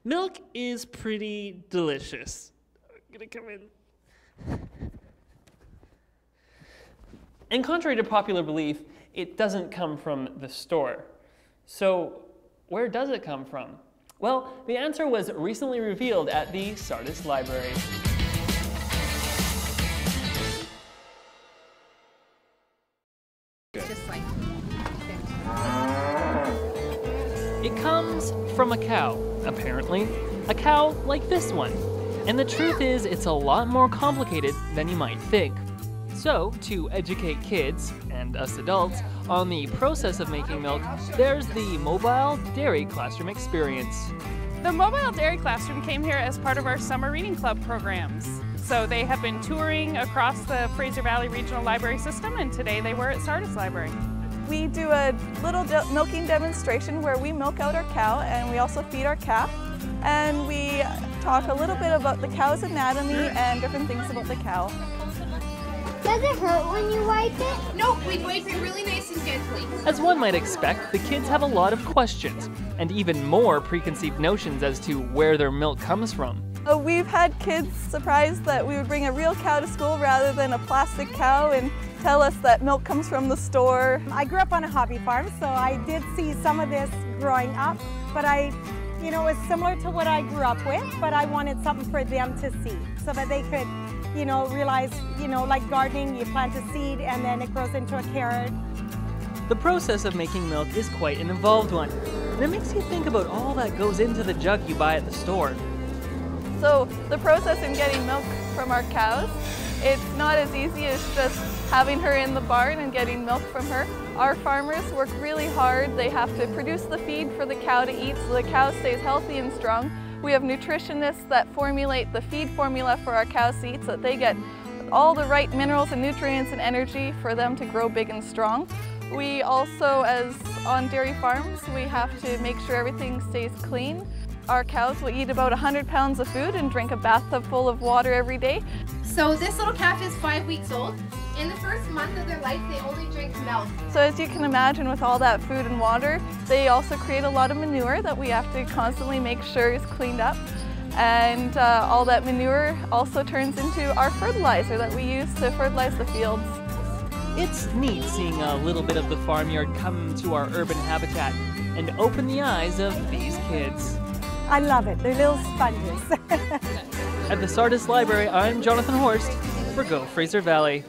Milk is pretty delicious. I'm gonna come in. And contrary to popular belief, it doesn't come from the store. So where does it come from? Well, the answer was recently revealed at the Sardis Library. Just like It comes from a cow, apparently. A cow like this one. And the truth is, it's a lot more complicated than you might think. So, to educate kids, and us adults, on the process of making milk, there's the Mobile Dairy Classroom experience. The Mobile Dairy Classroom came here as part of our summer reading club programs. So they have been touring across the Fraser Valley Regional Library System, and today they were at Sardis Library. We do a little milking demonstration where we milk out our cow and we also feed our calf. And we talk a little bit about the cow's anatomy and different things about the cow. Does it hurt when you wipe it? Nope, we wipe it really nice and gently. As one might expect, the kids have a lot of questions, and even more preconceived notions as to where their milk comes from. We've had kids surprised that we would bring a real cow to school rather than a plastic cow and tell us that milk comes from the store. I grew up on a hobby farm, so I did see some of this growing up, but it was similar to what I grew up with, but I wanted something for them to see so that they could, realize, like gardening, you plant a seed and then it grows into a carrot. The process of making milk is quite an involved one, and it makes you think about all that goes into the jug you buy at the store. So the process in getting milk from our cows, it's not as easy as just having her in the barn and getting milk from her. Our farmers work really hard. They have to produce the feed for the cow to eat so the cow stays healthy and strong. We have nutritionists that formulate the feed formula for our cows to eat so that they get all the right minerals and nutrients and energy for them to grow big and strong. We also, as on dairy farms, we have to make sure everything stays clean. Our cows will eat about 100 pounds of food and drink a bathtub full of water every day. So this little calf is 5 weeks old. In the first month of their life, they only drink milk. So as you can imagine, with all that food and water, they also create a lot of manure that we have to constantly make sure is cleaned up. And all that manure also turns into our fertilizer that we use to fertilize the fields. It's neat seeing a little bit of the farmyard come to our urban habitat and open the eyes of these kids. I love it. They're little sponges. At the Sardis Library, I'm Jonathan Horst for Go Fraser Valley.